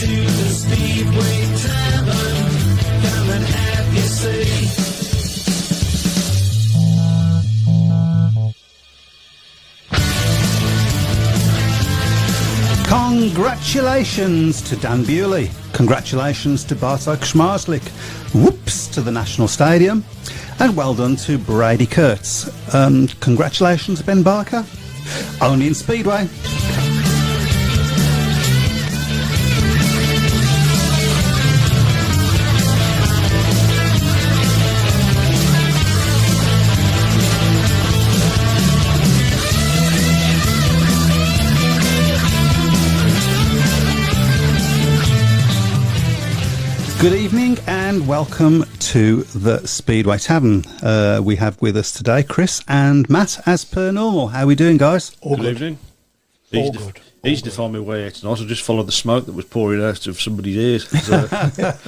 to the Speedway Tavern, come and have your say. Congratulations to Dan Bewley. Congratulations to Bartek Schmarzlik. Whoops to the National Stadium. And well done to Brady Kurtz. Congratulations, Ben Barker. Only in Speedway. Good evening and welcome to the Speedway Tavern. We have with us today Chris and Matt as per normal. How are we doing, guys? All good. Evening. All good. Easy to find my way out tonight. I just followed the smoke that was pouring out of somebody's ears. So.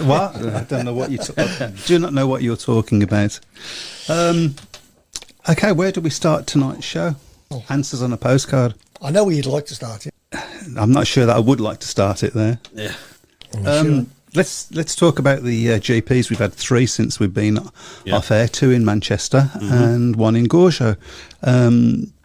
What? I don't know what you do not know what you're talking about. Okay, where do we start tonight's show? Answers on a postcard. I know where you'd like to start it. I'm not sure that I would like to start it there. Yeah. Sure. Let's talk about the GPs. We've had 3 since we've been off air, 2 in Manchester and 1 in Gorjo.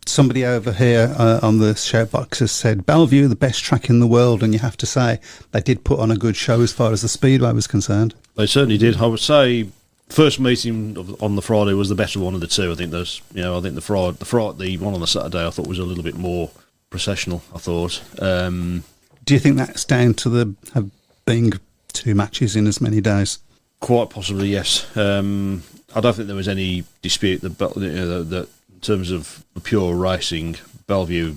Somebody over here on the shout box has said, Bellevue, the best track in the world, and you have to say they did put on a good show as far as the Speedway was concerned. They certainly did. I would say first meeting on the Friday was the better one of the 2. I think the one on the Saturday I thought was a little bit more processional, I thought. Do you think that's down to the being 2 matches in as many days? Quite possibly, yes. I don't think there was any dispute that in terms of pure racing, Bellevue,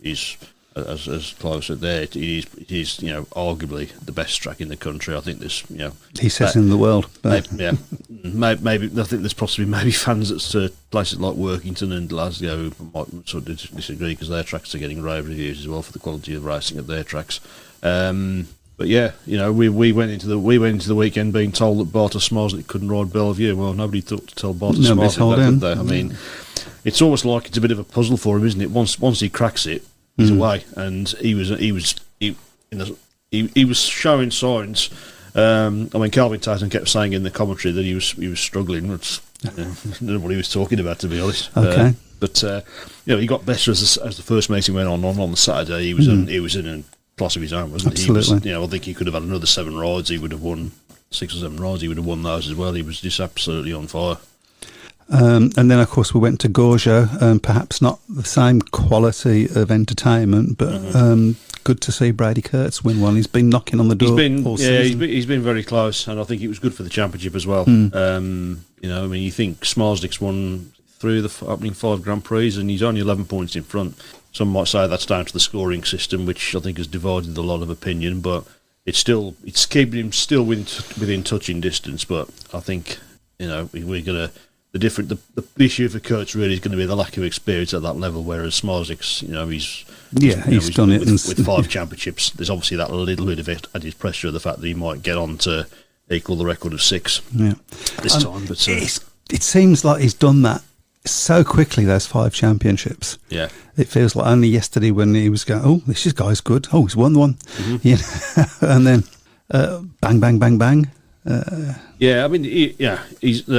is as close at there. It is, arguably the best track in the country. I think there's, he says in the world. Maybe I think there's possibly fans at places like Workington and Glasgow who might sort of disagree because their tracks are getting rave reviews as well for the quality of racing at their tracks. But yeah, we went into the weekend being told that Bartek Schmarzlik couldn't ride Bellevue. Well, nobody thought to tell Bartek Schmarzlik that, did they? I mean, it's almost like it's a bit of a puzzle for him, isn't it? Once he cracks it, he's away, and he was showing signs. I mean, Calvin Tyson kept saying in the commentary that he was struggling. I don't know what he was talking about, to be honest. Okay, but he got better as the first meeting went on the Saturday. He was in a class of his own, wasn't he? Absolutely. I think he could have had another 7 rides. He would have won 6 or 7 rides. He would have won those as well. He was just absolutely on fire. And then, of course, we went to Gorjo. Perhaps not the same quality of entertainment, but good to see Brady Kurtz win one. He's been knocking on the door all season. He's been very close, and I think it was good for the championship as well. You think Schmarzlik's won through the opening 5 Grand Prix, and he's only 11 points in front. Some might say that's down to the scoring system, which I think has divided a lot of opinion, but it's keeping him still within touching distance. But I think we're gonna the issue for Kurtz really is going to be the lack of experience at that level. Whereas Schmarzlik's, he's done it with 5 championships. There's obviously that little bit of it added pressure of the fact that he might get on to equal the record of 6 this time. But it seems like he's done that so quickly, those 5 championships. Yeah. It feels like only yesterday when he was going, this guy's good. He's won one. And then bang, bang, bang, bang. I mean, he's. I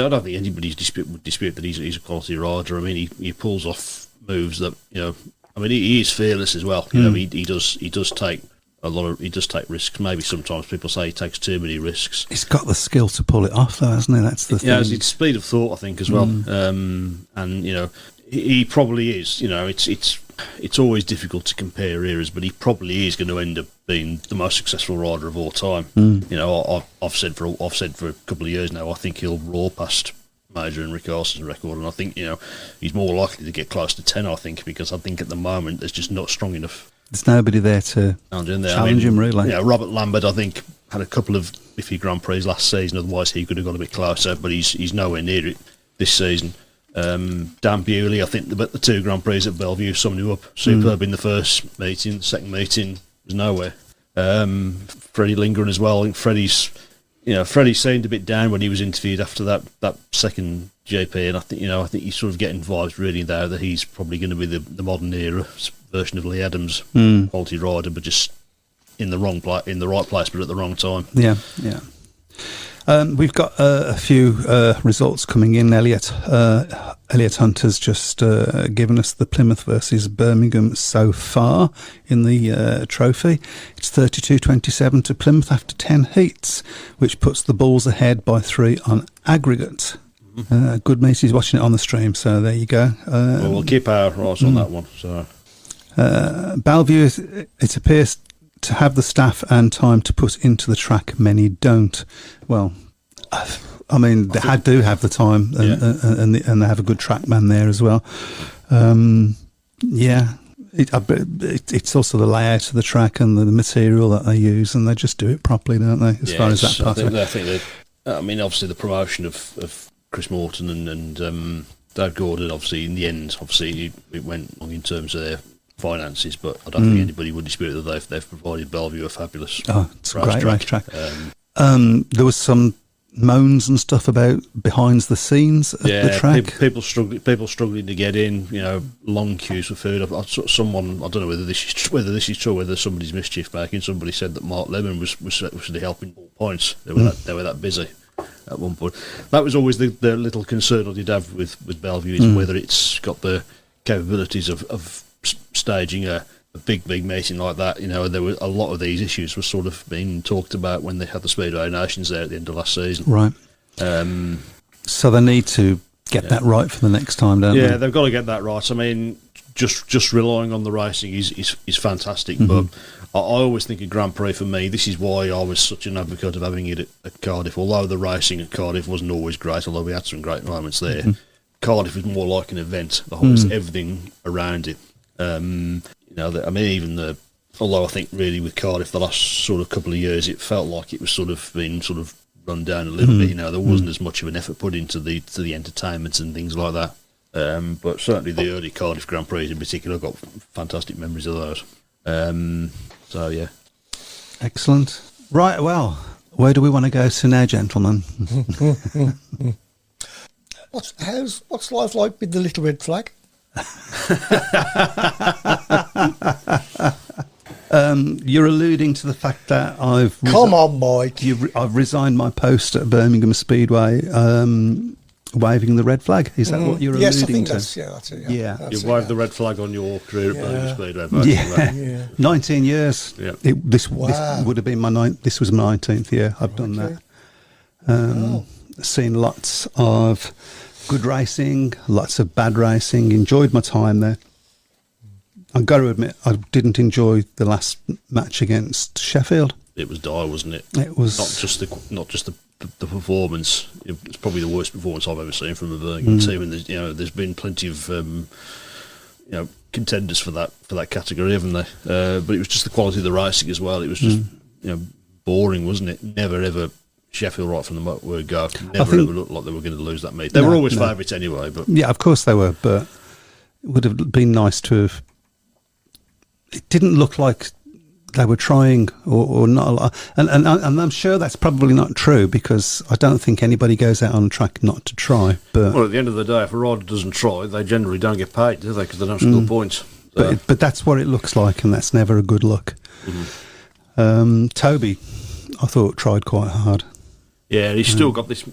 don't think anybody would dispute that he's a quality rider. I mean, he pulls off moves that, I mean, he is fearless as well. He does take risks. Maybe sometimes people say he takes too many risks. He's got the skill to pull it off, though, hasn't he? That's the thing. Yeah, it's speed of thought, I think, as well. And he probably is. It's always difficult to compare eras, but he probably is going to end up being the most successful rider of all time. I've said for a couple of years now, I think he'll roar past Major and Rick Arson's record, and I think he's more likely to get close to 10. I think because I think at the moment there's just not strong enough. There's nobody there to challenge him, really. Robert Lambert, I think, had a couple of iffy Grand Prix last season. Otherwise, he could have gone a bit closer, but he's nowhere near it this season. Dan Bewley, I think the 2 Grand Prix at Bellevue summed him up. Superb in the first meeting, the second meeting was nowhere. Freddie Lindgren as well. I think Freddie seemed a bit down when he was interviewed after that second JP, and I think he's sort of getting vibes really there that he's probably going to be the modern era version of Lee Adams, quality rider, but just in the right place, but at the wrong time. Yeah. We've got a few results coming in. Elliot Hunter's just given us the Plymouth versus Birmingham so far in the trophy. It's 32-27 to Plymouth after 10 heats, which puts the Bulls ahead by 3 on aggregate. Good mate, he's watching it on the stream, so there you go. Well, we'll keep our eyes on that one. So, Bellevue, it appears to have the staff and time to put into the track. Many don't. Well, I mean, they do have the time, and they have a good track man there as well. It's also the layout of the track and the material that they use, and they just do it properly, don't they? As far as that part of it. I think that, I mean, obviously the promotion of Chris Morton and Dave Gordon, obviously in the end, obviously it went wrong in terms of their finances, but I don't think anybody would dispute that they've provided Bellevue a fabulous it's a great racetrack. There was some moans and stuff about behind the scenes at the track. People struggling to get in. Long queues for food. Someone, I don't know whether this is true, whether somebody's mischief making. Somebody said that Mark Lemon was actually helping all points. They were that busy at one point. That was always the little concern I did have with Bellevue, is whether it's got the capabilities of staging a big meeting like that. There were a lot of these issues were sort of being talked about when they had the Speedway Nations there at the end of last season. Right. So they need to get that right for the next time, don't they? Yeah, they've got to get that right. I mean, just relying on the racing is fantastic, but I always think a Grand Prix for me, this is why I was such an advocate of having it at Cardiff. Although the racing at Cardiff wasn't always great, although we had some great moments there, Cardiff is more like an event. The whole everything around it. Although I think really with Cardiff the last sort of couple of years, it felt like it was sort of been sort of run down a little bit. There wasn't as much of an effort put into the entertainment and things like that. But certainly the early Cardiff Grand Prix in particular, I've got fantastic memories of those. So yeah, excellent. Right, well, where do we want to go to now, gentlemen? What's life like with the little red flag? You're alluding to the fact that I've resigned my post at Birmingham Speedway, waving the red flag. Is that what you're yes, alluding I think to? that's it. Yeah. You waved the red flag on your career at Birmingham Speedway. Yeah. 19 years. Yeah. This would have been this was my 19th year. I've done that. Seen lots of good racing, lots of bad racing. Enjoyed my time there. I've got to admit, I didn't enjoy the last match against Sheffield. It was dire, wasn't it? It was not just the performance. It's probably the worst performance I've ever seen from a Birmingham team. And there's been plenty of contenders for that category, haven't they? But it was just the quality of the racing as well. It was just boring, wasn't it? Never ever Sheffield right from the word go. Never ever looked like they were going to lose that meet. They were always favourites anyway. But yeah, of course they were. But it would have been nice to have. It didn't look like they were trying or not a lot. And I'm sure that's probably not true, because I don't think anybody goes out on track not to try. But well, at the end of the day, if a rider doesn't try, they generally don't get paid, do they? Because they don't score points. So. But that's what it looks like, and that's never a good look. Toby, I thought, tried quite hard. Yeah, he's still got this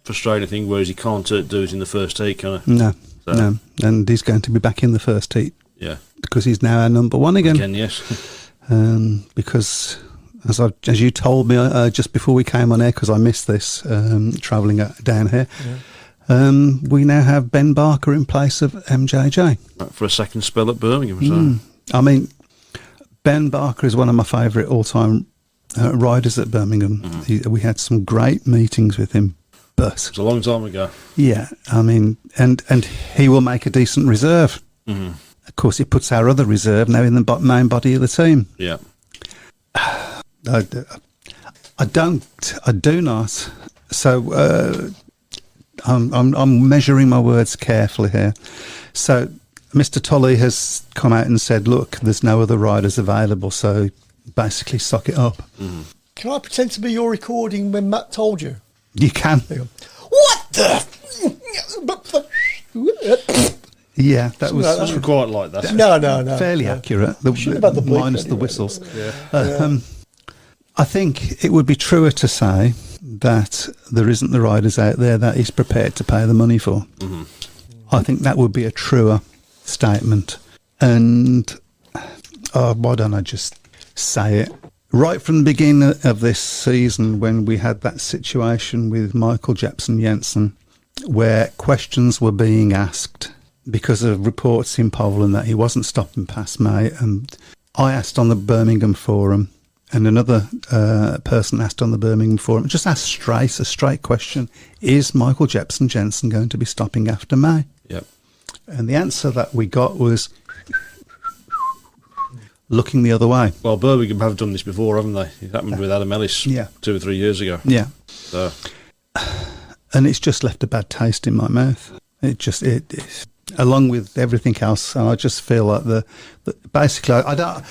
frustrating thing, whereas he can't do it in the first heat, can he? No, and he's going to be back in the first heat. Yeah, because he's now our number one again. Yes. Because as you told me just before we came on air, because I missed this travelling down here, we now have Ben Barker in place of MJJ for a second spell at Birmingham. So. I mean, Ben Barker is one of my favourite all-time riders at Birmingham. We had some great meetings with him, but it was a long time ago. Yeah, I mean, and he will make a decent reserve. Of course, it puts our other reserve now in the main body of the team. Yeah. I do not. So I'm measuring my words carefully here. So Mr. Tully has come out and said, look, there's no other riders available, so basically suck it up. Can I pretend to be your recording when Matt told you? You can. What the? Yeah, that was That's quite like that. No. fairly accurate. Shouldn't have had the bleep minus the anyway. whistles. Yeah. I think it would be truer to say that there isn't the riders out there that he's prepared to pay the money for. Mm-hmm. I think that would be a truer statement. And why don't I just say it? Right from the beginning of this season, when we had that situation with Michael Jepson Jensen, where questions were being asked because of reports in Poland that he wasn't stopping past May, and I asked on the Birmingham forum, and another person asked on the Birmingham forum, just asked a straight question: is Michael Jepson Jensen going to be stopping after May? Yep. And the answer that we got was looking the other way. Well, Birmingham have done this before, haven't they? It happened with Adam Ellis 2 or 3 years ago. Yeah. So. And it's just left a bad taste in my mouth. It along with everything else, and I just feel like basically, I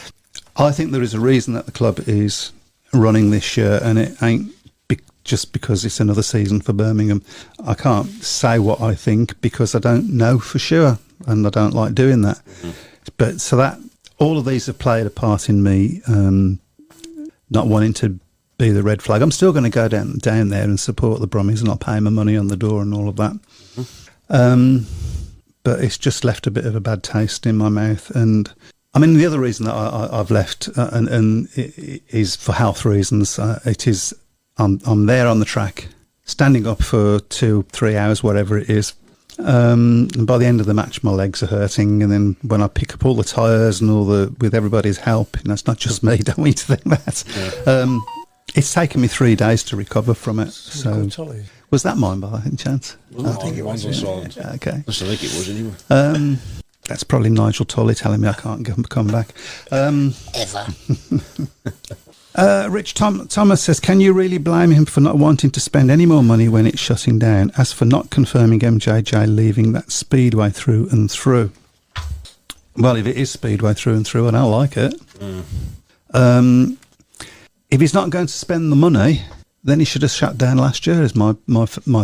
think there is a reason that the club is running this year, and it ain't just because it's another season for Birmingham. I can't say what I think because I don't know for sure, and I don't like doing that. Mm-hmm. But so that all of these have played a part in me not wanting to be the red flag. I'm still going to go down there and support the Brummies, and I'll pay my money on the door and all of that. Mm-hmm. But it's just left a bit of a bad taste in my mouth. And I mean, the other reason that I've left and it is for health reasons. It is I'm there on the track, standing up for 2-3 hours, whatever it is. And by the end of the match, my legs are hurting. And then when I pick up all the tyres and with everybody's help, it's not just me. Don't want you to think that. Yeah. It's taken me 3 days to recover from it. So was that mine by any chance? I think it was. Okay. I think it was anyway. That's probably Nigel Tully telling me I can't come back. Ever. Rich Thomas says, can you really blame him for not wanting to spend any more money when it's shutting down, as for not confirming MJJ leaving that Speedway through and through? Well, if it is Speedway through and through, I don't like it. If he's not going to spend the money, then he should have shut down last year, is my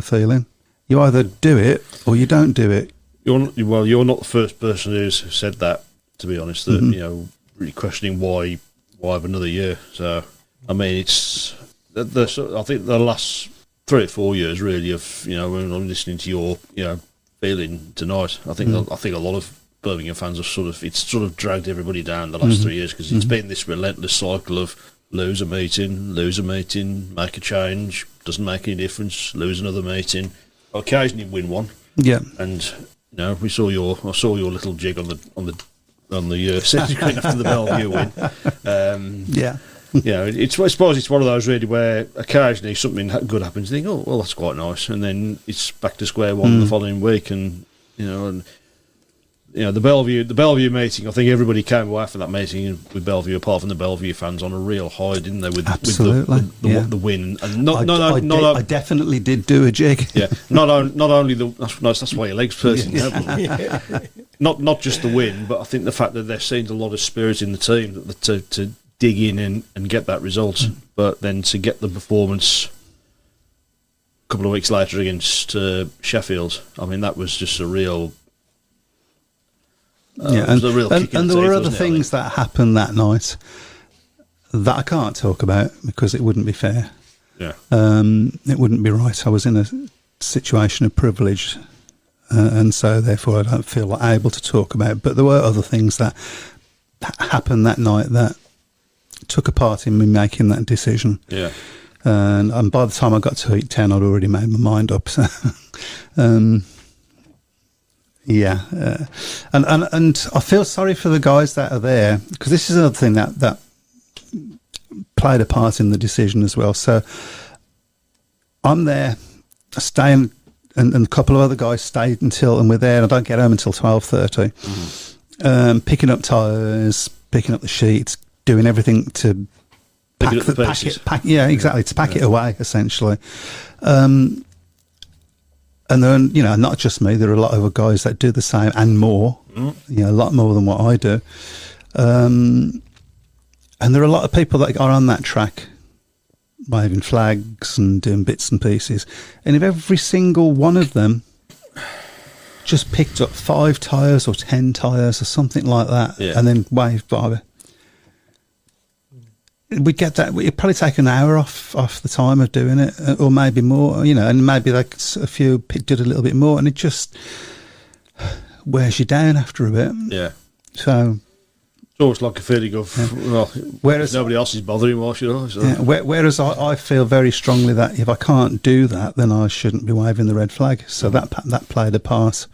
feeling. You either do it or you don't do it. You're not the first person who's said that, to be honest, that, really questioning why have another year. So, I mean, it's, I think the last 3 or 4 years, really, of, when I'm listening to your, feeling tonight, I think a lot of Birmingham fans have it's sort of dragged everybody down the last 3 years, because it's been this relentless cycle of lose a meeting, make a change, doesn't make any difference, lose another meeting, occasionally win one. Yeah. And, I saw your little jig on the centre screen after the Bellevue win. Yeah. I suppose it's one of those really where occasionally something good happens, you think, oh, well, that's quite nice, and then it's back to square one the following week, and the Bellevue meeting, I think everybody came away from that meeting with Bellevue, apart from the Bellevue fans, on a real high, didn't they? With the win, and I definitely did do a jig. Yeah, not only that's why your legs person. Not just the win, but I think the fact that they're seeing a lot of spirit in the team to dig in and get that result, but then to get the performance a couple of weeks later against Sheffield. I mean, that was just a real. And there were other things that happened that night that I can't talk about because it wouldn't be fair. Yeah, it wouldn't be right. I was in a situation of privilege, and so therefore I don't feel able to talk about it. But there were other things that happened that night that took a part in me making that decision. Yeah, and by the time I got to heat 10, I'd already made my mind up. So, yeah, and I feel sorry for the guys that are there, because this is another thing that played a part in the decision as well. So I'm there, staying, and a couple of other guys stayed until, and we're there, and I don't get home until 12:30. Picking up tyres, picking up the sheets, doing everything to pack it away, essentially. And then, not just me, there are a lot of other guys that do the same and more, a lot more than what I do. And there are a lot of people that are on that track, waving flags and doing bits and pieces. And if every single one of them just picked up 5 tyres or 10 tyres or something like that, Yeah. and then waved by. We'd get that. It'd probably take an hour off the time of doing it, or maybe more. And maybe like a few did a little bit more, and it just wears you down after a bit. Yeah. So It's almost like a feeling of, well, Whereas- nobody else is bothering more, So. yeah, whereas I feel very strongly that if I can't do that, then I shouldn't be waving the red flag. So that played a part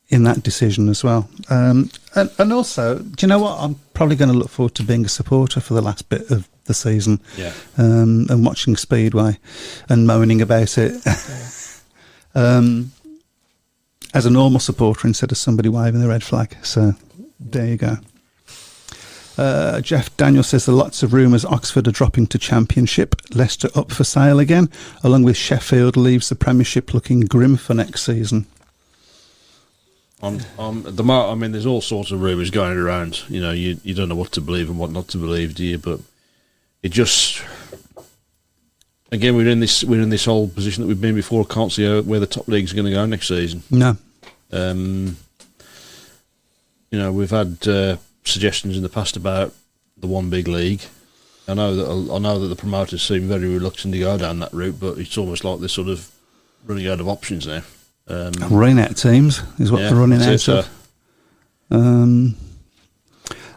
in that decision as well. And also, do you know what? I'm probably going to look forward to being a supporter for the last bit of the season. Yeah. And watching Speedway and moaning about it as a normal supporter instead of somebody waving the red flag. So there you go. Jeff Daniel says there are lots of rumours Oxford are dropping to Championship, Leicester up for sale again, along with Sheffield leaves the Premiership looking grim for next season. There's all sorts of rumours going around. You don't know what to believe and what not to believe, do you? But it just, again, we're in this whole position that we've been before. Can't see where the top league's going to go next season. No. We've had suggestions in the past about the one big league. I know that the promoters seem very reluctant to go down that route, but it's almost like they're sort of running out of options now. Running out of teams is what they're running out of.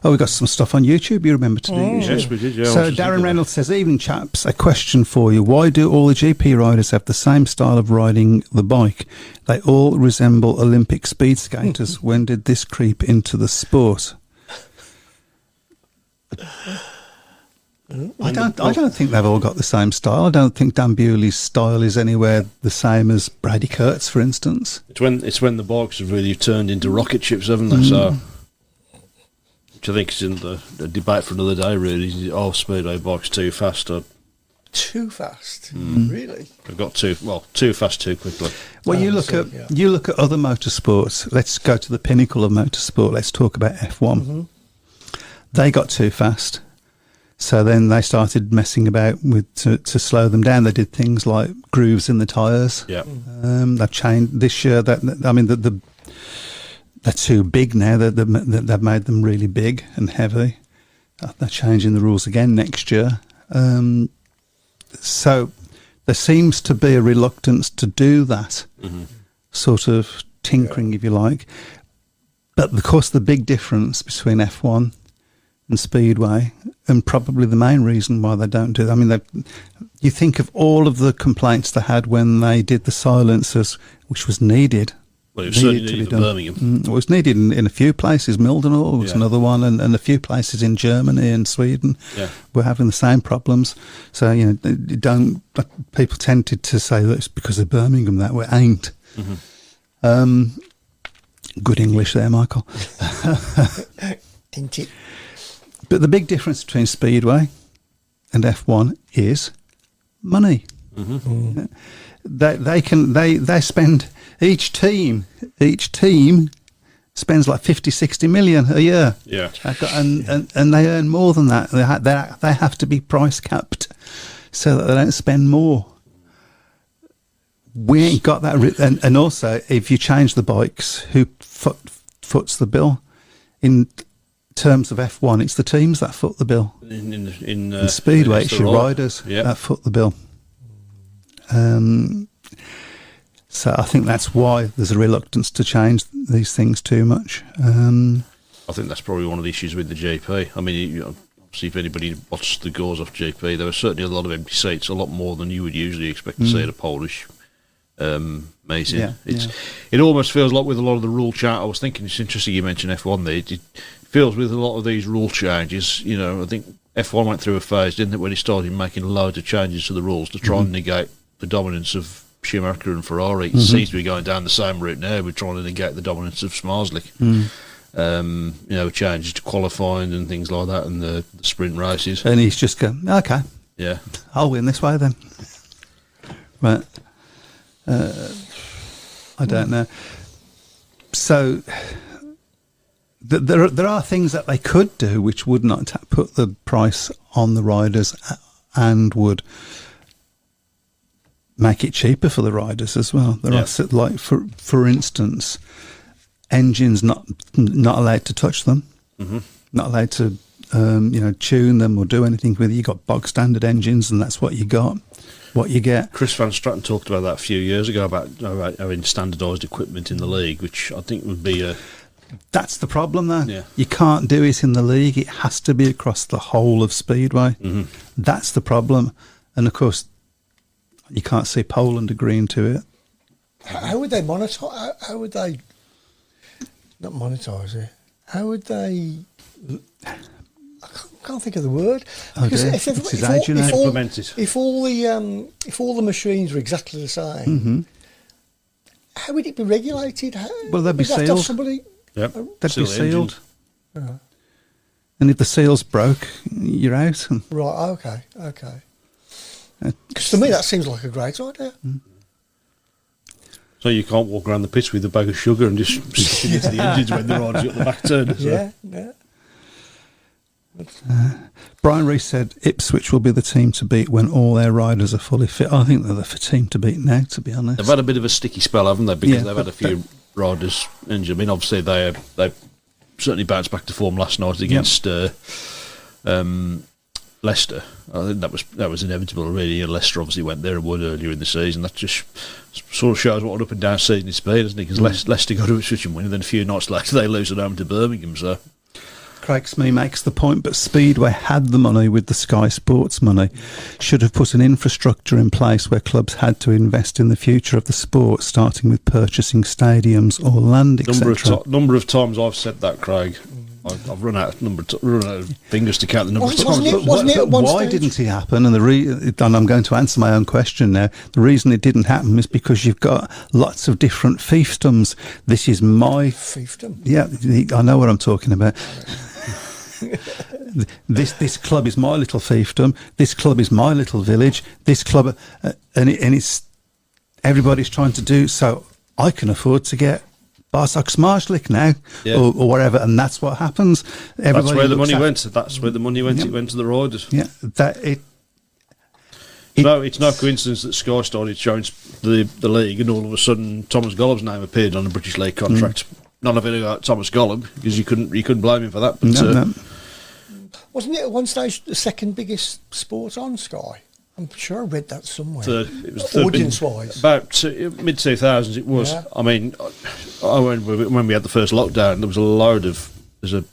We've got some stuff on YouTube you remember to do. Yes, we did. Yeah, So Darren Reynolds says, evening chaps, a question for you. Why do all the GP riders have the same style of riding the bike? They all resemble Olympic speed skaters. When did this creep into the sport? I don't think they've all got the same style. I don't think Dan Bewley's style is anywhere the same as Brady Kurtz, for instance. It's when the bikes have really turned into rocket ships, haven't they? So, which I think is in the debate for another day. Really, Speedway bikes too fast. Too fast, really? They've got too fast too quickly. Well, you look at other motorsports. Let's go to the pinnacle of motorsport. Let's talk about F1. Mm-hmm. They got too fast. So then they started messing about with to slow them down. They did things like grooves in the tyres. Yeah. They've changed this year. They're too big now. They've made them really big and heavy. They're changing the rules again next year. So there seems to be a reluctance to do that sort of tinkering, if you like. But of course, the big difference between F1 and Speedway, and probably the main reason why they don't do that. I mean, you think of all of the complaints they had when they did the silencers, which was needed. Well, it was certainly needed for Birmingham. It was needed in a few places. Mildenhall was another one, and a few places in Germany and Sweden were having the same problems. So, people tended to say that it's because of Birmingham that we ain't. Good English there, Michael. Ain't it? But the big difference between Speedway and F1 is money. They spend each team spends like 50-60 million a year. Yeah. And they earn more than that. They have to be price capped so that they don't spend more. We ain't got that. And also, if you change the bikes, who foots the bill? In terms of F1, it's the teams that foot the bill. In Speedway, it's your riders that foot the bill. So I think that's why there's a reluctance to change these things too much. I think that's probably one of the issues with the GP. I mean, obviously, if anybody watched the goals off GP, there were certainly a lot of empty seats, a lot more than you would usually expect to see at a Polish meeting. It almost feels like with a lot of the rule change. I was thinking it's interesting you mentioned F1 there. It feels with a lot of these rule changes, I think F1 went through a phase, didn't it, when he started making loads of changes to the rules to try and negate the dominance of Schumacher and Ferrari. It seems to be going down the same route now. We're trying to negate the dominance of Smarslick. Changes to qualifying and things like that, and the sprint races. And he's just going, okay, I'll win this way then. But I don't know. So there are things that they could do which would not put the price on the riders and would make it cheaper for the riders as well. There Yeah. are like for instance, engines not allowed to touch them, not allowed to tune them or do anything with it. You got bog standard engines, and that's what you got. What you get. Chris Van Stratton talked about that a few years ago about having standardised equipment in the league, which I think would be a. That's the problem, though. Yeah. You can't do it in the league. It has to be across the whole of Speedway. That's the problem. And, of course, you can't see Poland agreeing to it. How would they monitor? How would they not monetize it? How would they? I can't think of the word. Because dear. It's his age, you know. Implement it. If all the machines were exactly the same, how would it be regulated? Well, they'd be Would they have to have sealed. somebody. Yep. They'd be sealed. Oh, And if the seal's broke, you're out. right. Okay. Because to me that seems like a great idea. So you can't walk around the pitch with a bag of sugar and just stick it into the engines when the riders got the back turn. So. Yeah. Brian Rees said Ipswich will be the team to beat when all their riders are fully fit. I think they're the team to beat now, to be honest. They've had a bit of a sticky spell, haven't they? Because Yeah, they've had a few riders injured. I mean, obviously they certainly bounced back to form last night against Leicester. I think that was inevitable, really. And Leicester obviously went there and won earlier in the season. That just sort of shows what an up and down season it's been, doesn't it? Because Leicester got to Ipswich and win, and then a few nights later they lose at home to Birmingham. So. Craig Smee makes the point, but Speedway had the money with the Sky Sports money. Should have put an infrastructure in place where clubs had to invest in the future of the sport, starting with purchasing stadiums or land, etc. Number of times I've said that, Craig. I've run out of fingers to count the number of times. Wasn't it at one Why stage? didn't it happen? And and I'm going to answer my own question now. The reason it didn't happen is because you've got lots of different fiefdoms. This is my Fiefdom. Yeah, I know what I'm talking about. This club is my little fiefdom. This club is my little village. This club, and it's everybody's trying to do so. I can afford to get Barsak Smarslik now, or whatever, and that's what happens. That's where the money went. That's where the money went. It went to the riders. Yeah, No, it's no coincidence that Sky started showing the league, and all of a sudden Thomas Gollum's name appeared on a British League contract. None of it about Thomas Gollum, because you couldn't blame him for that. But, no. Wasn't it at one stage the second biggest sport on Sky? I'm sure I read that somewhere. It was third audience-wise. About mid 2000s. It was. Yeah. I mean, when we had the first lockdown, there was there's a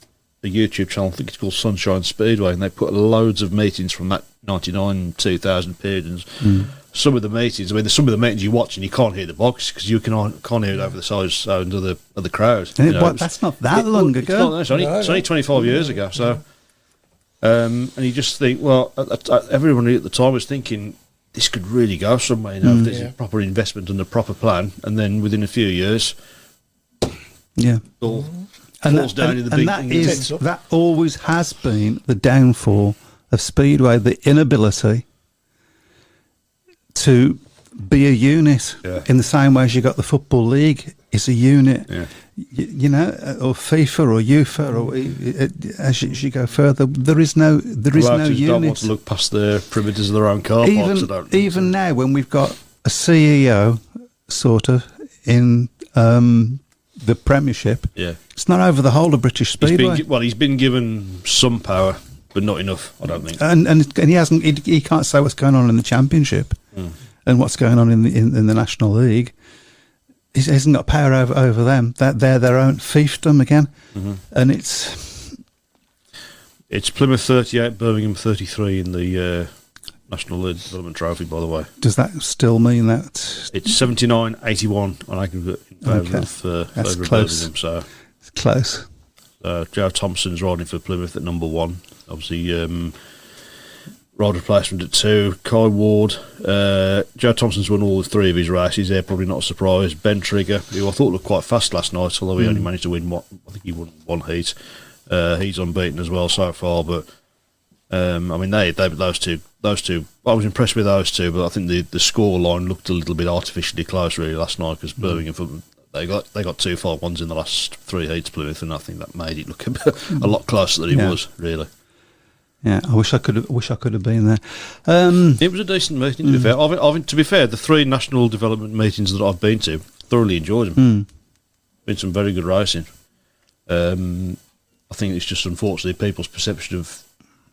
YouTube channel. I think it's called Sunshine Speedway, and they put loads of meetings from that 99 2000 period. And some of the meetings, some of the meetings you watch and you can't hear the box because you can't hear it over the sound of the crowd. That's not that long ago. It's only 25 years ago. So, and you just think, well, everyone at the time was thinking this could really go somewhere. If there's a proper investment and a proper plan, and then within a few years, all falls down in the big thing. That always has been the downfall of Speedway, the inability to be a unit in the same way as you got the Football League is a unit, or FIFA or UEFA, or as you go further, there is no unit. Don't want to look past the perimeters of their own car parks. Even now, when we've got a CEO sort of in the Premiership, it's not over the whole of British Speedway. He's been given some power, but not enough, I don't think. And he hasn't. He can't say what's going on in the Championship and what's going on in the National League. He hasn't got power over them. They're their own fiefdom again, and it's Plymouth 38, Birmingham 33 in the National League Development Trophy. By the way, does that still mean that it's 79-81 on aggregate in favour of Birmingham? So it's close. Joe Thompson's riding for Plymouth at number 1. Obviously, ride replacement at 2. Kai Ward. Joe Thompson's won all 3 of his races there, probably not a surprise. Ben Trigger, who I thought looked quite fast last night, although he only managed to win I think he won 1 heat. He's unbeaten as well so far, but I mean, those two. I was impressed with those two, but I think the score line looked a little bit artificially close really last night because Birmingham they got 2 5-1s in the last 3 heats, Plymouth, and I think that made it look a lot closer than it was really. Yeah, I wish I could have been there. It was a decent meeting, to be fair. To be fair, the 3 national development meetings that I've been to, thoroughly enjoyed them. Been some very good racing. I think it's just unfortunately people's perception of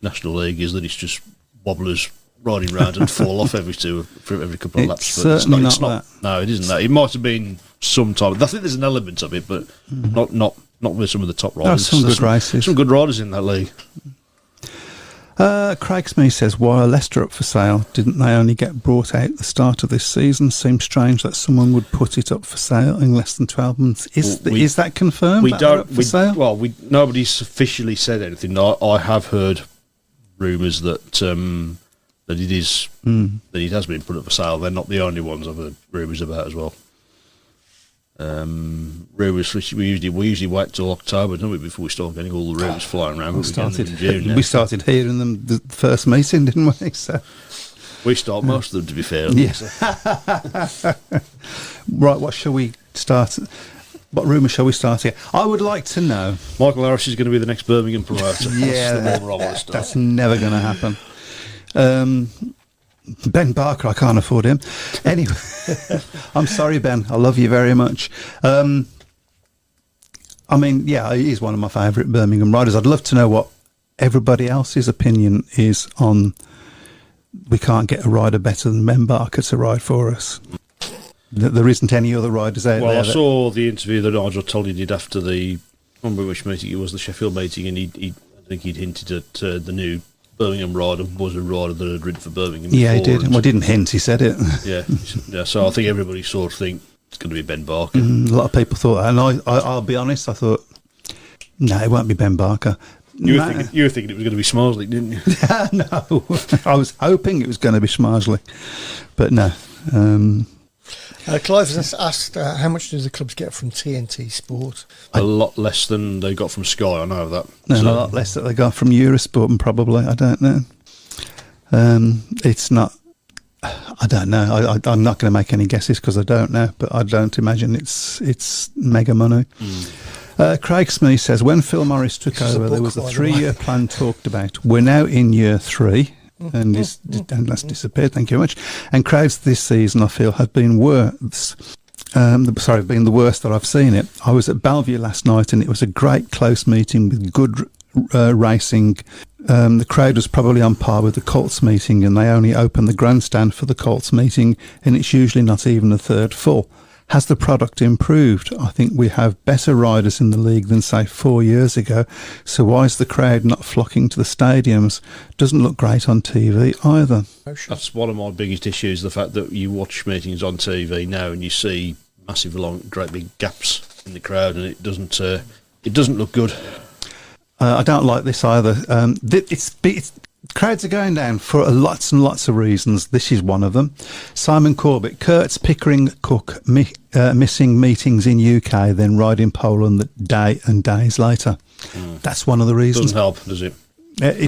National League is that it's just wobblers riding round and fall off every couple of laps. But Certainly not that. No, it isn't that. It might have been some time. I think there's an element of it, but not with some of the top riders. Some good races. Some good riders in that league. Craig Smith says, why are Leicester up for sale? Didn't they only get brought out at the start of this season? Seems strange that someone would put it up for sale in less than 12 months. Is that confirmed? We that they're don't. up for sale? Well, nobody's officially said anything. I have heard rumours that that it is that it has been put up for sale. They're not the only ones I've heard rumours about as well. Rumours. We usually wait till October, don't we, before we start getting all the rumours flying around. We started hearing them the first meeting, didn't we? So we start most of them, to be fair. Yeah. Right. What shall we start? What rumour shall we start here? I would like to know. Michael Harris is going to be the next Birmingham promoter. Yeah, that's never going to happen. Ben Barker, I can't afford him. Anyway, I'm sorry, Ben. I love you very much. I mean, yeah, he's one of my favourite Birmingham riders. I'd love to know what everybody else's opinion is on we can't get a rider better than Ben Barker to ride for us. There isn't any other riders out there. Well, I saw the interview that Nigel Tully did after I remember which meeting it was, the Sheffield meeting, and I think he'd hinted at the new Birmingham rider was a rider that had ridden for Birmingham before. Yeah, he did. Well, didn't hint, he said it. Yeah. So I think everybody sort of think it's going to be Ben Barker. A lot of people thought that, and I'll be honest, I thought, no, it won't be Ben Barker. You were thinking it was going to be Smarsley, didn't you? No, I was hoping it was going to be Smarsley, but no. Clive has asked, how much do the clubs get from TNT Sport? A lot less than they got from Sky, I know that. No, a lot less that they got from Eurosport, and probably, I don't know. It's not, I don't know. I'm not going to make any guesses because I don't know, but I don't imagine it's mega money. Craig Smith says, when Phil Morris took over, there was a 3-year plan talked about. We're now in year 3. And that's disappeared. Thank you very much. And crowds this season, I feel, have been worse. Been the worst that I've seen it. I was at Bellevue last night, and it was a great close meeting with good racing. The crowd was probably on par with the Colts meeting, and they only open the grandstand for the Colts meeting, and it's usually not even a third full. Has the product improved? I think we have better riders in the league than, say, 4 years ago. So why is the crowd not flocking to the stadiums? Doesn't look great on TV either. That's one of my biggest issues, the fact that you watch meetings on TV now and you see massive, great big gaps in the crowd, and it doesn't look good. I don't like this either. Crowds are going down for lots and lots of reasons. This is one of them. Simon Corbett, Kurtz, Pickering, Cook missing meetings in UK, then riding Poland day and days later. That's one of the reasons. Doesn't help, does it?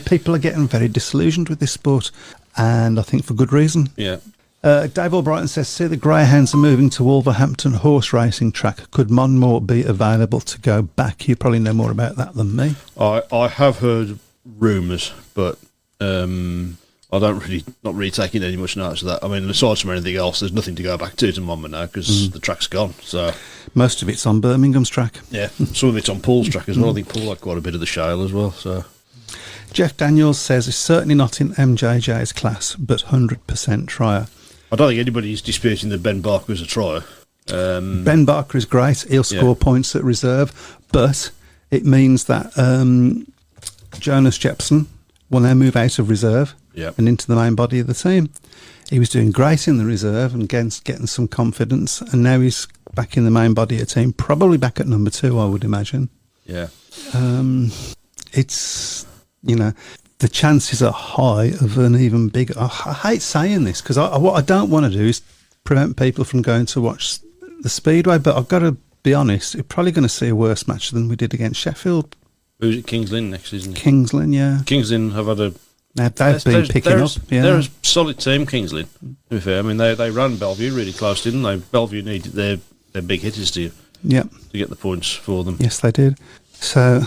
People are getting very disillusioned with this sport, and I think for good reason. Yeah. Dave Albrighton says, see, the Greyhounds are moving to Wolverhampton horse racing track. Could Monmore be available to go back? You probably know more about that than me. I have heard rumours, but I not really taking any much notice of that. I mean, aside from anything else, there's nothing to go back to Monmouth now because the track's gone. So most of it's on Birmingham's track. Yeah, some of it's on Paul's track as well. I think Paul had quite a bit of the Shale as well. So Jeff Daniels says it's certainly not in MJJ's class, but 100% trier. I don't think anybody's disputing that Ben Barker is a trier. Ben Barker is great. He'll score points at reserve, but it means that Jonas Jepson will now move out of reserve and into the main body of the team. He was doing great in the reserve and getting some confidence, and now he's back in the main body of the team, probably back at number 2, I would imagine. Yeah. It's, the chances are high of an even bigger... I hate saying this, because what I don't want to do is prevent people from going to watch the Speedway, but I've got to be honest, we're probably going to see a worse match than we did against Sheffield. Who's it? Kings Lynn next, isn't it? Kings Lynn, yeah. Kings Lynn have had a... Now, they've been picking up. Yeah. They're a solid team, Kings Lynn, to be fair. I mean, they ran Bellevue really close, didn't they? Bellevue needed their big hitters to get the points for them. Yes, they did. So,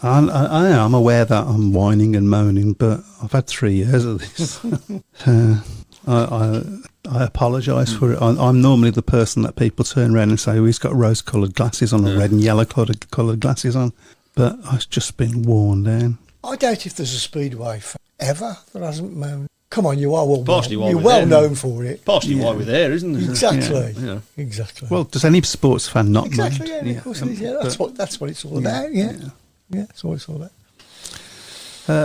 I'm aware that I'm whining and moaning, but I've had 3 years of this. I apologise for it. I'm normally the person that people turn around and say, oh, he's got rose-coloured glasses on, or red and yellow-coloured glasses on. But I've just been worn down. I doubt if there's a Speedway fan ever that hasn't moaned. Come on, you are Partially why you're we're well there. known for it. Partially why we're there, isn't it? Exactly. Yeah. Exactly. Well, does any sports fan not exactly. mind? Yeah, of course it is. Yeah, that's what it's all about. Yeah. That's what it's all about.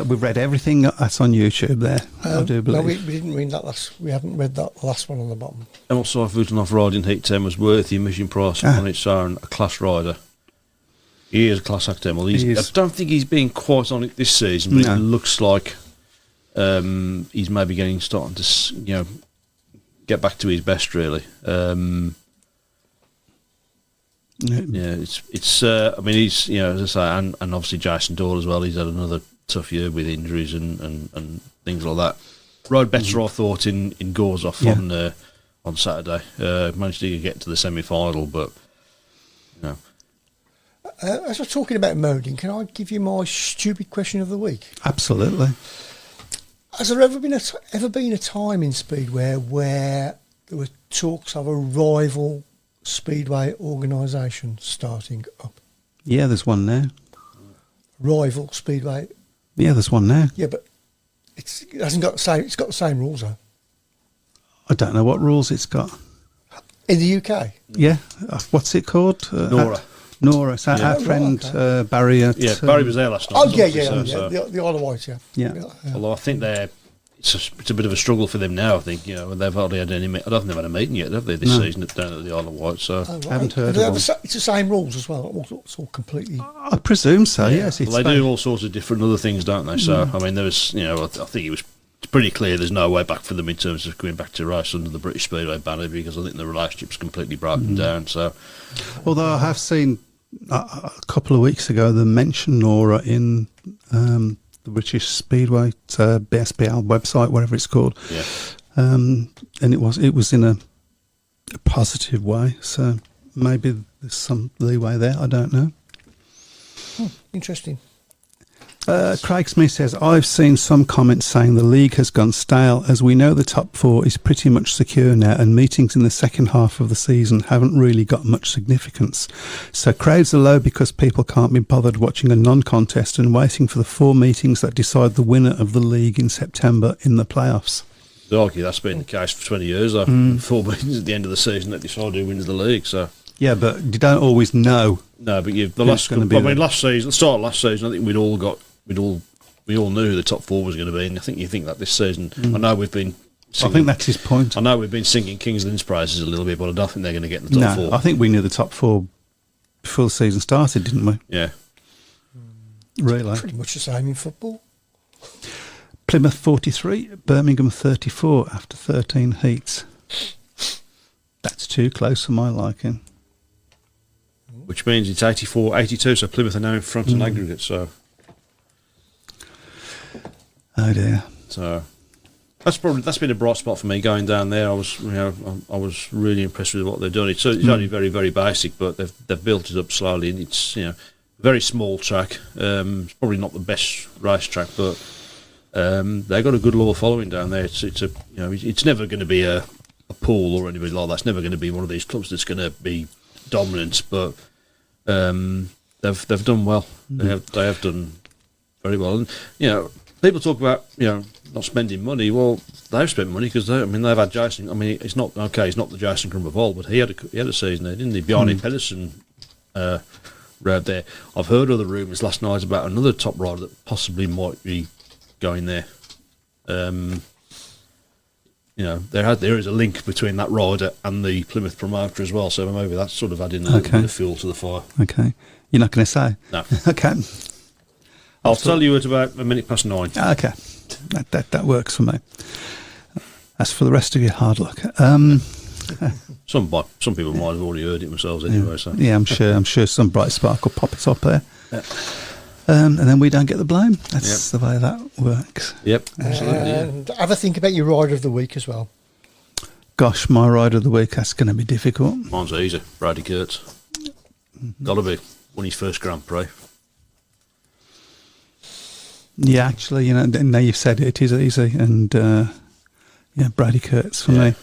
We've read everything that's on YouTube there. I do believe. No, we didn't read that last. We haven't read that last one on the bottom. And also, I've written off riding Heat 10 was worth the admission price on its own. A class rider. He is a class act. Well, I don't think he's been quite on it this season, but it looks like he's maybe starting to get back to his best. Really. It's. I mean, he's as I say, and obviously Jason Doyle as well. He's had another tough year with injuries and things like that. Rode better, I thought, in Gorzoff on Saturday. Managed to get to the semi-final, but as we're talking about moaning, can I give you my stupid question of the week? Absolutely. Has there ever been a time in Speedway where there were talks of a rival Speedway organisation starting up? Yeah, there's one now. Rival Speedway. Yeah, there's one now. Yeah, but it hasn't got the same. It's got the same rules though. I don't know what rules it's got. In the UK. Yeah, what's it called? Nora. So our friend Barry. Barry was there last night. Oh yeah. The Isle of Wight. Yeah. Although I think it's a bit of a struggle for them now. I think they've hardly had any. I don't think they've had a meeting yet, have they? This season down at the Isle of Wight. So right. I haven't heard of one. It's the same rules as well. It's all completely. I presume so. Yes. They do all sorts of different other things, don't they? So I mean, there was. I think it was pretty clear. There's no way back for them in terms of going back to race under the British Speedway banner, because I think the relationship's completely broken down. So, although I have seen a couple of weeks ago they mentioned Nora in the British Speedway BSPL website, whatever it's called. Yeah. And it was in a positive way. So maybe there's some leeway there. I don't know. Interesting. Craig Smith says, I've seen some comments saying the league has gone stale, as we know the top four is pretty much secure now, and meetings in the second half of the season haven't really got much significance. So crowds are low because people can't be bothered watching a non-contest and waiting for the 4 meetings that decide the winner of the league in September in the playoffs. Okay, that's been the case for 20 years, though. 4 meetings at the end of the season that decide who wins the league. So yeah, but you don't always know. No, but last season, the start of last season, I think we all knew who the top 4 was going to be, and I think you think that this season. I know we've been. I think that's his point. I know we've been singing Kings Lynn's praises a little bit, but I don't think they're going to get in the top 4. I think we knew the top 4 before the season started, didn't we? Yeah. Really? Pretty much the same in football. Plymouth 43, Birmingham 34 after 13 heats. That's too close for my liking. Which means it's 84-82, so Plymouth are now in front in aggregate. So. Oh dear. So that's been a bright spot for me going down there. I was really impressed with what they've done. It's only very, very basic, but they've built it up slowly, and it's a very small track. It's probably not the best racetrack, but they've got a good loyal following down there. It's never going to be a pool or anybody like that. It's never going to be one of these clubs that's going to be dominant, but they've done well. They have done very well, and people talk about not spending money. Well, they've spent money because they've had Jason. I mean, he's not the Jason Crumb of old, but he had a season there, didn't he? Bjarne Pedersen rode there. I've heard other rumours last night about another top rider that possibly might be going there. There is a link between that rider and the Plymouth promoter as well, so maybe that's sort of adding a little bit of fuel to the fire. Okay. You're not going to say? No. Okay. I'll tell you at about 9:01. Okay. That works for me. As for the rest of your hard luck. Some people might have already heard it themselves anyway. So yeah, I'm sure some bright spark will pop it up there. Yeah. And then we don't get the blame. That's the way that works. Yep, absolutely. And have a think about your rider of the week as well. Gosh, my rider of the week, that's going to be difficult. Mine's easy. Brady Kurtz. Got to be. Won his first Grand Prix. Yeah, actually, now you've said it, it is easy. And, Brady Kurtz for me.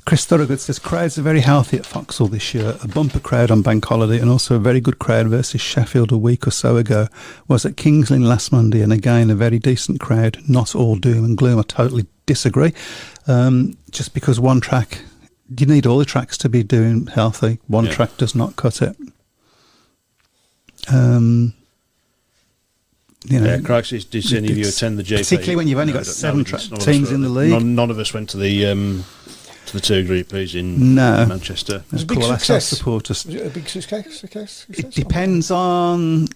Chris Thorogood says, crowds are very healthy at Foxhall this year. A bumper crowd on Bank Holiday and also a very good crowd versus Sheffield a week or so ago was at Kings Lynn last Monday, and again, a very decent crowd, not all doom and gloom. I totally disagree. Just because one track, you need all the tracks to be doing healthy. One track does not cut it. Crux, did any of you attend the JP? Particularly when you've only got seven teams in the league. None of us went to the two Group Bs in Manchester. It was a big success. Supporters. Was it a big success? It depends on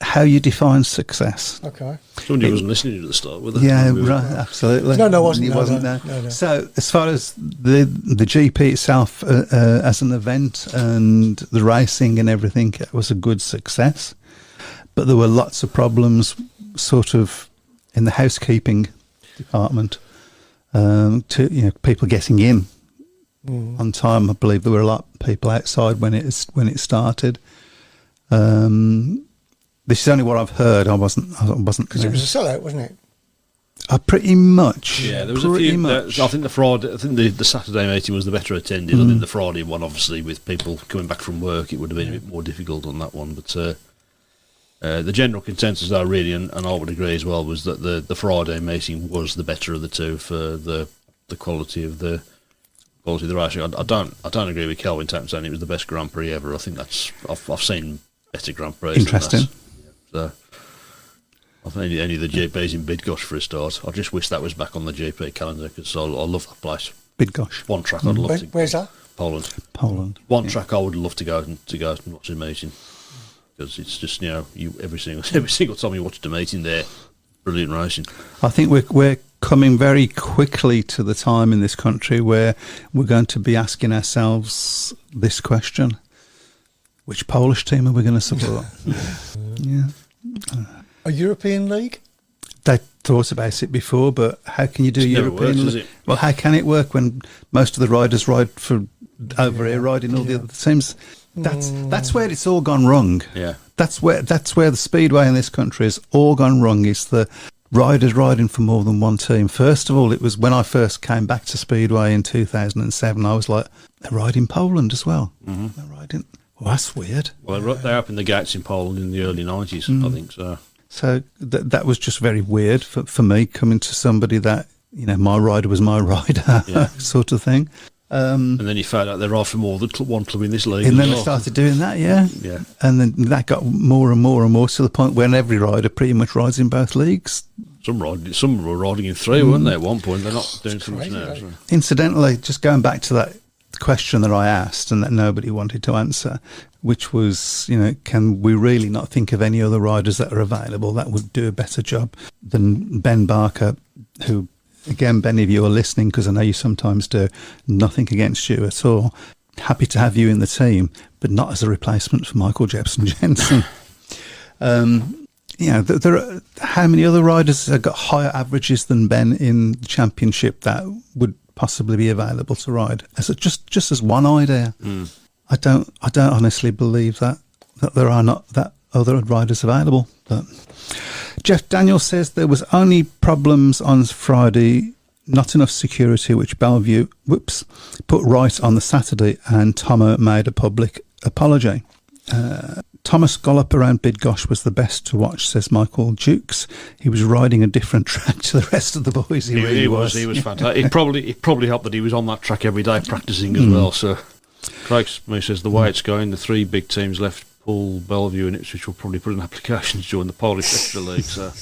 how you define success. Okay. Somebody wasn't listening at the start, were they? Yeah, right, absolutely. No, wasn't. He wasn't there. No. So, as far as the GP itself as an event and the racing and everything, it was a good success. But there were lots of problems, sort of, in the housekeeping department. To people getting in on time. I believe there were a lot of people outside when it started. This is only what I've heard. I wasn't because it was a sellout, wasn't it? Pretty much. Yeah, there was a few. I think the Saturday meeting was the better attended. I think the Friday one, obviously, with people coming back from work, it would have been a bit more difficult on that one. But the general consensus, though, really, and I would agree as well, was that the Friday meeting was the better of the two for the quality of the racing. I don't agree with Kelvin Tappan saying it was the best Grand Prix ever. I think I've seen better Grand Prix. Interesting. So I think any of the GPs in Bydgoszcz for a start. I just wish that was back on the GP calendar because I love that place. Bydgoszcz. One track I'd love to. Where's that? Poland. One track I would love to go and watch the meeting. Because it's just every single time you watch the meeting there, brilliant racing. I think we're coming very quickly to the time in this country where we're going to be asking ourselves this question: which Polish team are we going to support? A European league? They thought about it before, but how can you do European league? Well, how can it work when most of the riders ride for over here, riding all the other teams? That's where it's all gone wrong. Yeah, that's where the Speedway in this country has all gone wrong. Is the riders riding for more than one team? First of all, it was when I first came back to Speedway in 2007. I was like, they're riding Poland as well. Mm-hmm. They're riding. Well, that's weird. Well, they opened the gates in Poland in the early 90s, I think so. So that was just very weird for me, coming to somebody that my rider was my rider, sort of thing. And then you found out there are from more than one club in this league. And then they started doing that, yeah. And then that got more and more and more to the point when every rider pretty much rides in both leagues. Some were riding in three, weren't they, at one point? They're not doing so much now. So. Incidentally, just going back to that question that I asked and that nobody wanted to answer, which was, can we really not think of any other riders that are available that would do a better job than Ben Barker, who... Again, Ben, if you're listening, because I know you sometimes do, nothing against you at all. Happy to have you in the team, but not as a replacement for Michael Jepson Jensen. There are, how many other riders have got higher averages than Ben in the championship that would possibly be available to ride? As just as one idea, I don't honestly believe that there are not that other riders available, but. Jeff Daniel says there was only problems on Friday, not enough security, which Bellevue, put right on the Saturday, and Tomo made a public apology. Thomas Gollop around Bydgoszcz was the best to watch, says Michael Dukes. He was riding a different track to the rest of the boys. He was fantastic. It probably helped that he was on that track every day practising as well. So Craig Smith says the way it's going, the three big teams left, Poole, Bellevue and Ipswich, will probably put in applications to join the Polish Extra League. So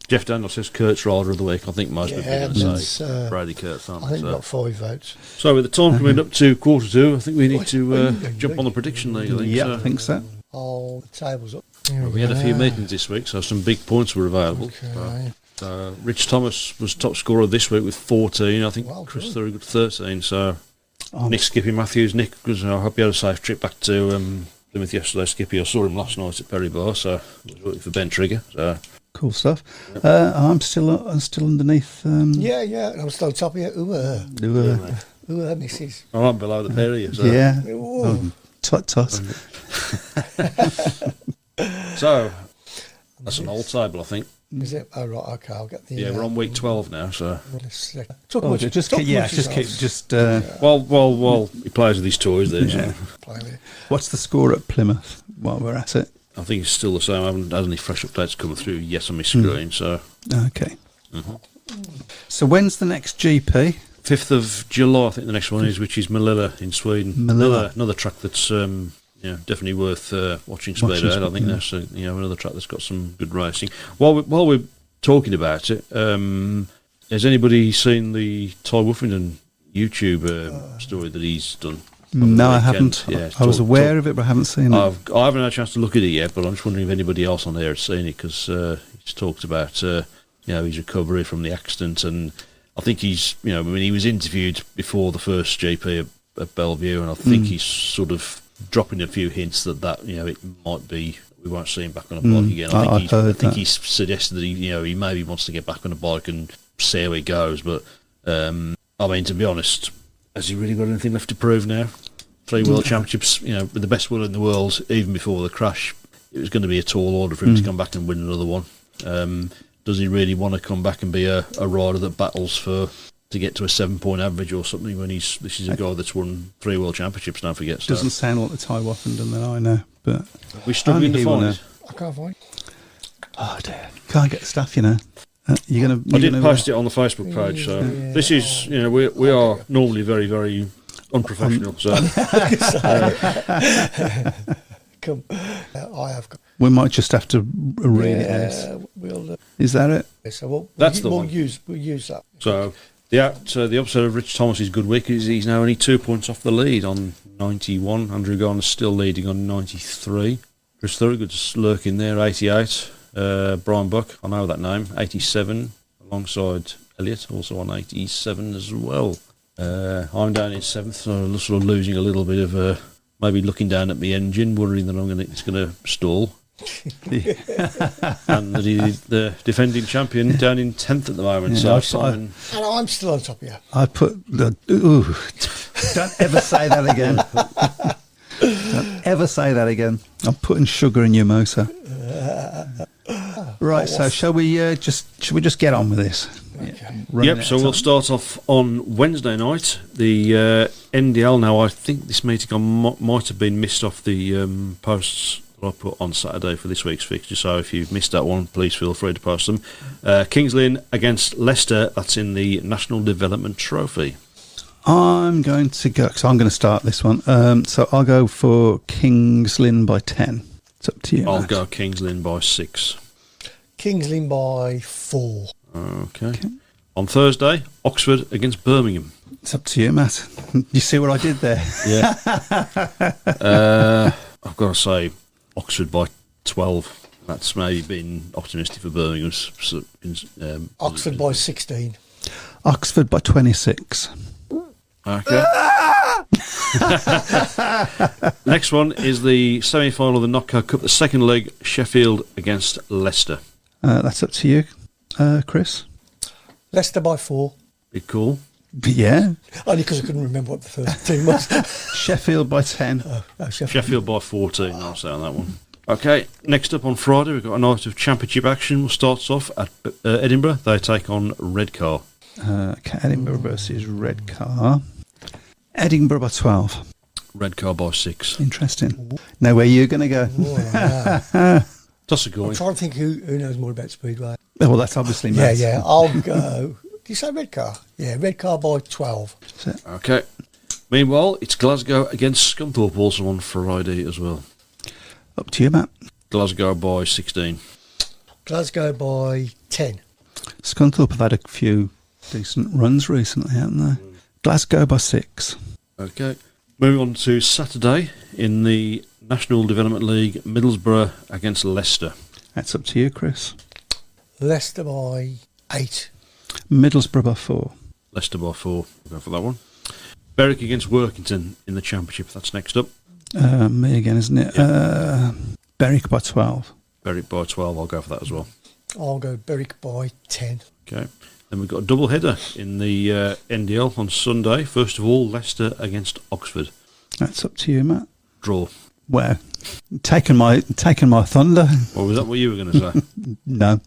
Jeff Daniel says Kurt's Rider of the Week. I think most people are going to say Brady Kurtz. I think we've got 5 votes. So with the time coming up to 1:45, I think we need to jump on the prediction league. I think so. Oh, the table's up. We had a few meetings this week, so some big points were available. Okay. Rich Thomas was top scorer this week with 14. I think Chris Thorogood 13. So Nick Skippy Matthews. Nick, because I hope you had a safe trip back to Plymouth yesterday. Skippy, I saw him last night at Perry Bar, so I was working for Ben Trigger. So cool stuff. I'm still underneath. Yeah, I'm still on top of you. Ooh, missus. I'm below the Perry. So. Yeah. Tut. So that's an old table, I think. Is it? Oh, right, okay, I'll get the... Yeah, we're on week 12 now, so... Talk Oh, much, just talk keep, yeah, much just keep, yourselves. just. While he plays with his toys there, Yeah. Play with it. What's the score at Plymouth while we're at it? I think it's still the same. I haven't had any fresh updates coming through yet on my screen, so... Okay. So when's the next GP? 5th of July, I think the next one is, which is Melilla in Sweden. Melilla. Another track that's definitely worth watching Speedway. I think that's another track that's got some good racing. While we're talking about it, has anybody seen the Ty Woofington YouTube story that he's done? No, I haven't. Yeah, I was aware of it, but I haven't seen it. I haven't had a chance to look at it yet, but I'm just wondering if anybody else on there has seen it, because he's talked about his recovery from the accident, and I think he's he was interviewed before the first GP at Bellevue, and I think he's sort of dropping a few hints that it might be we won't see him back on a bike again. I think he's suggested that he maybe wants to get back on a bike and see how he goes, but to be honest, has he really got anything left to prove now? 3 World Championships, with the best will in the world, even before the crash, it was going to be a tall order for him to come back and win another one. Does he really want to come back and be a rider that battles to get to a 7-point average or something when this is a guy that's won 3 World Championships, don't forget. So. Doesn't sound like the Ty Woffington that I know, but we're struggling to find it. I can't find it. Oh dear, can't get the stuff, I did post it on the Facebook page, so this is, we are normally very, very unprofessional, so... Come, I have got... We might just have to read it out. We'll... Is that it? So That's the we'll one. use that. So the opposite of Rich Thomas's good week is he's now only 2 points off the lead on 91. Andrew Garner's still leading on 93. Chris Thorogood's lurking there, 88. Brian Buck, I know that name, 87, alongside Elliott, also on 87 as well. I'm down in 7th, so sort of losing a little bit of maybe looking down at my engine, worrying that it's going to stall. And the defending champion down in 10th at the moment. Yeah, So Simon, And I'm still on top of you. I put the... Ooh, don't ever say that again. Don't ever say that again. I'm putting sugar in your motor. Right, so shall we just get on with this? Okay. yep. So we'll start off on Wednesday night. The NDL. Now I think this meeting might have been missed off the posts that I put on Saturday for this week's fixture. So if you've missed that one, please feel free to post them. Kings Lynn against Leicester. That's in the National Development Trophy. I'm going to go, because I'm going to start this one. So I'll go for Kings Lynn by 10. It's up to you. I'll Matt. go Kings Lynn by 6. Kings Lynn by 4. Okay. On Thursday, Oxford against Birmingham. It's up to you, Matt. You see what I did there? Yeah. I've got to say Oxford by 12. That's maybe been optimistic for Birmingham. Oxford by 16. Oxford by 26. Okay. Next one is the semi-final of the Knockout Cup, the second leg, Sheffield against Leicester. That's up to you, Chris. Leicester by 4. Be cool. Yeah. Only because I couldn't remember what the first team was. Sheffield by 10. Sheffield by 14, I'll say on that one. Okay, next up on Friday, we've got a night of championship action. We'll start off at Edinburgh. They take on Redcar. Okay, Edinburgh versus Redcar. Edinburgh by 12. Redcar by 6. Interesting. Now, where are you going to go? Toss a I'm coin. trying to think who knows more about Speedway. Oh, well, that's obviously Matt. Yeah, I'll go. Did you say Redcar? Yeah, Redcar by 12. Okay. Meanwhile, it's Glasgow against Scunthorpe also on Friday as well. Up to you, Matt. Glasgow by 16. Glasgow by 10. Scunthorpe have had a few decent runs recently, haven't they? Glasgow by 6. Okay. Moving on to Saturday in the National Development League, Middlesbrough against Leicester. That's up to you, Chris. Leicester by 8. Middlesbrough by 4. Leicester by 4. We'll go for that one. Berwick against Workington in the Championship. That's next up. Me again, isn't it? Yeah. Berwick by 12. Berwick by 12. I'll go for that as well. I'll go Berwick by 10. Okay. Then we've got a double header in the NDL on Sunday. First of all, Leicester against Oxford. That's up to you, Matt. Draw. Well, taking my thunder. Or was that what you were going to say? No.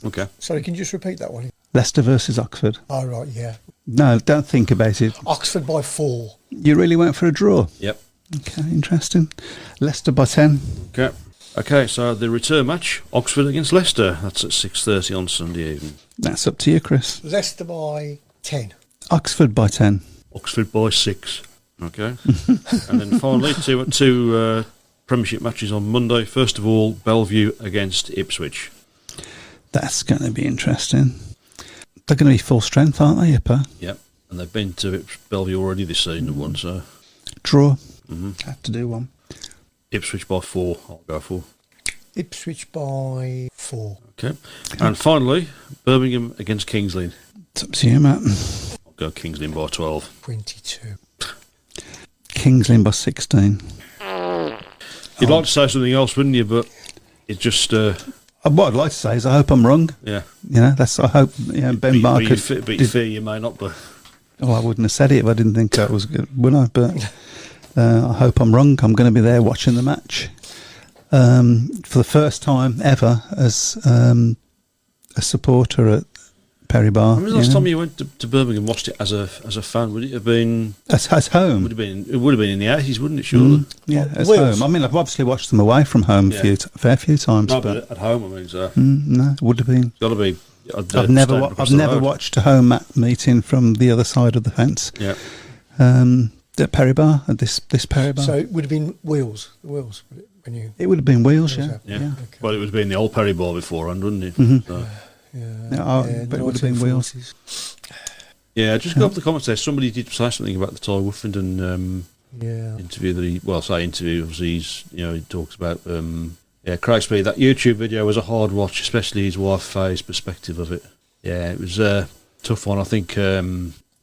Okay. Sorry, can you just repeat that one? Leicester versus Oxford. Oh, right, yeah. No, don't think about it. Oxford by 4. You really went for a draw? Yep. Okay, interesting. Leicester by 10. Okay. Okay, so the return match, Oxford against Leicester. That's at 6:30 on Sunday evening. That's up to you, Chris. Leicester by 10. Oxford by 10. Oxford by 6. Okay. And then finally, two Premiership matches on Monday. First of all, Bellevue against Ipswich. That's going to be interesting. They're going to be full strength, aren't they, Ipper? Yep. And they've been to Bellevue already this season and won, so... Draw. Mhm. Have to do one. Ipswich by 4, I'll go for. Ipswich by 4. Okay. And finally, Birmingham against Kings Lynn. It's up to you, Matt. I'll go Kings Lynn by 12. 22. Kings Lynn by 16. You'd like to say something else, wouldn't you? But it just... What I'd like to say is I hope I'm wrong. yeah. You know, I hope Ben Barr But could... you fear you may not be. Oh, I wouldn't have said it if I didn't think that was good, would I? But I hope I'm wrong. I'm going to be there watching the match for the first time ever as a supporter at Perry Bar. When was the last time you went to Birmingham and watched it as a fan? Would it have been... As home. It would have been in the 80s, wouldn't it, surely? Yeah, as Wales. home. I mean, I've obviously watched them away from home Yeah. a fair few times. No, but but at home, I mean, so... no, it would have been. Got to be... I've never watched a home meeting from the other side of the fence. Yeah. At Perry Bar, at this Perry Bar. So it would have been Wheels. Wheels, when you... It would have been Wheels, yeah. Yeah. Yeah. Okay. Well, it would have been the old Perry Bar beforehand, wouldn't it? Mhm. So, But it would have been Wheels. 1940s. yeah, just go up the comments there. Somebody did say something about the Ty Woofington Yeah. interview that he... Well, say interview, obviously he talks about... Craig Speed, that YouTube video was a hard watch, especially his wife Faye's perspective of it. Yeah, it was a tough one. I think, at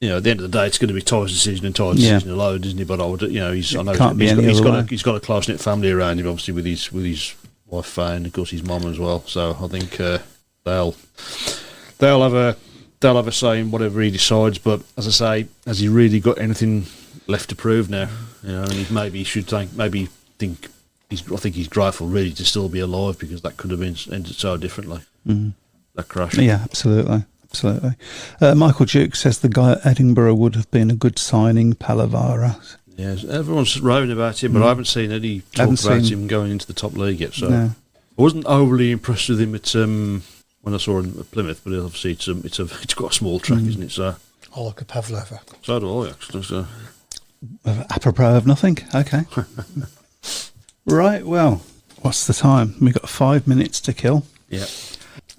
the end of the day, it's going to be Ty's decision and Ty's decision alone, isn't it? But I would, he's got a close knit family around him, obviously with his wife Faye and of course his mum as well. So I think they'll have a say in whatever he decides. But as I say, has he really got anything left to prove now? And he should think. I think he's grateful really to still be alive because that could have been ended so differently. Mm. That crash. Yeah, absolutely. Michael Duke says the guy at Edinburgh would have been a good signing, Palavara. Yeah, everyone's raving about him, but I haven't seen any talk about him going into the top league yet. So No. I wasn't overly impressed with him at when I saw him at Plymouth, but obviously it's quite a small track, isn't it? So I like a Pavlova. so do I actually. So. Apropos of nothing. Okay. Right, well, what's the time? We've got 5 minutes to kill. Yeah.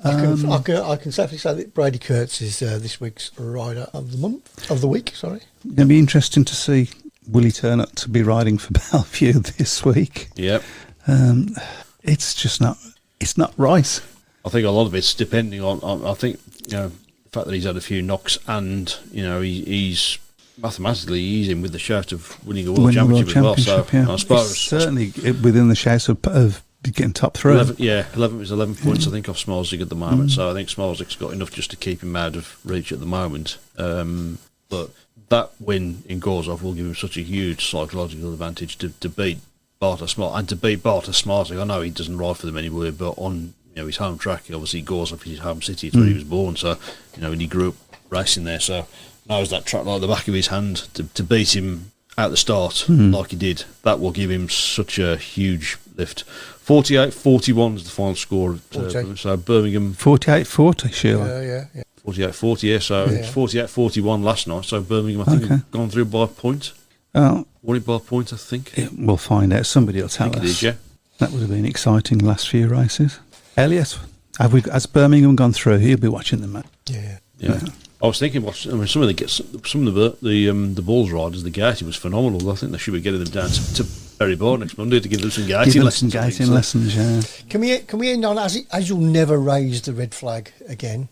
I can safely say that Brady Kurtz is this week's rider of the week. Sorry. It'll be interesting to see will he turn up to be riding for Bellevue this week. Yep. It's just not. It's not right. I think a lot of it's depending on I think the fact that he's had a few knocks and he's mathematically he's in with the shout of winning a world championship as well. So yeah. I suppose It's certainly within the shout of getting top three. 11 points I think off Smolzik at the moment. So I think Smolzik's got enough just to keep him out of reach at the moment. But that win in Gorzov will give him such a huge psychological advantage to beat Barta Smolzik and to beat Barta Smolzik. I know he doesn't ride for them anywhere, but on his home track, obviously Gorzov is his home city. It's where he was born. So and he grew up racing there. So knows that track like the back of his hand. To beat him at the start like he did, that will give him such a huge lift. 48-41 is the final score. So Birmingham 48-40, Sheila. Yeah. 48-40, yeah. So it's 48-41 last night. So Birmingham, I think, have gone through by a point. Oh, Won it by a point, I think. we'll find out. Somebody will I tell think us. it is, yeah. That would have been exciting last few races. Elias, has Birmingham gone through? He'll be watching the match. Yeah. I was thinking, some of the Bulls riders, the gating was phenomenal. I think they should be getting them down to Perry Bar next Monday to give them some gating lessons. Yeah. Can we end on as you'll never raise the red flag again?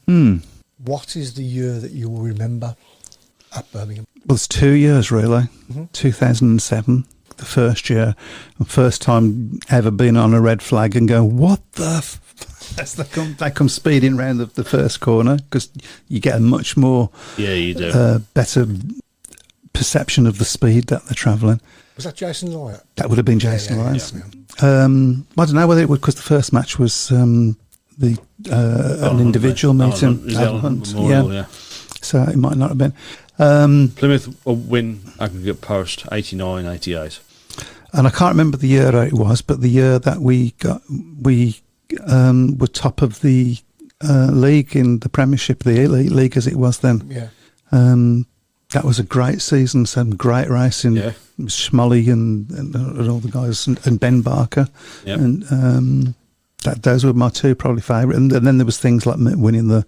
What is the year that you will remember at Birmingham? Well, it's 2 years really. 2007, the first year, and first time ever been on a red flag and go, what the? As they come speeding round the first corner because you get a much more you do. better perception of the speed that they're travelling. Was that Jason Lyon? That would have been Jason yeah, Lyons. yeah. I don't know whether it would because the first match was an individual meeting. Alan Hunt, Memorial, yeah. So it might not have been. Plymouth will win aggregate post 89, 88. And I can't remember the year it was, but the year that we were top of the league in the Premiership, the Elite League as it was then. Yeah. That was a great season, some great racing. Yeah. Schmolly and all the guys, and Ben Barker. Yep. And those were my two probably favourite. And then there was things like winning the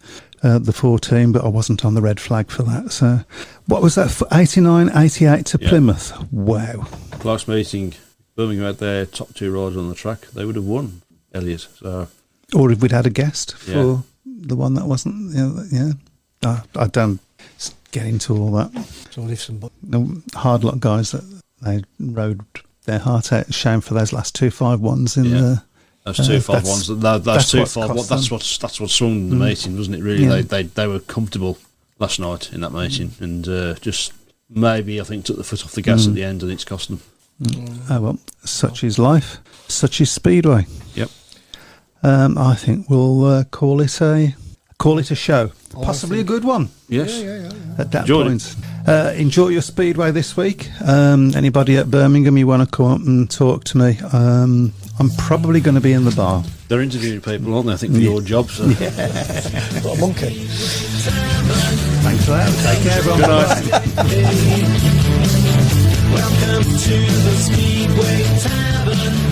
14, but I wasn't on the red flag for that. So what was that, 89, 88 to Yeah. Plymouth? Wow. Close meeting. Birmingham had their top two riders on the track. They would have won, Elliot. So Or if we'd had a guest for Yeah. the one that wasn't, yeah. I don't get into all that. So listen, but The hard luck guys that they rode their heart out. Shame for those last 2-5-1s in Yeah. the. those 2-5-1s. Those that's what 2-5. cost That's what swung the meeting, wasn't it? Really, Yeah. they were comfortable last night in that meeting, and just maybe I think took the foot off the gas at the end, and it's cost them. Oh well, such is life. Such is Speedway. Yep. I think we'll call it a show. Possibly a good one Yes. yeah. at that Enjoyed point. Enjoy your Speedway this week. Anybody at Birmingham you want to come up and talk to me? I'm probably going to be in the bar. They're interviewing people, aren't they? I think for your job. So. Got a monkey. Thanks for that. Take care, everyone. Good night. Welcome to the Speedway Tavern.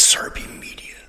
SRB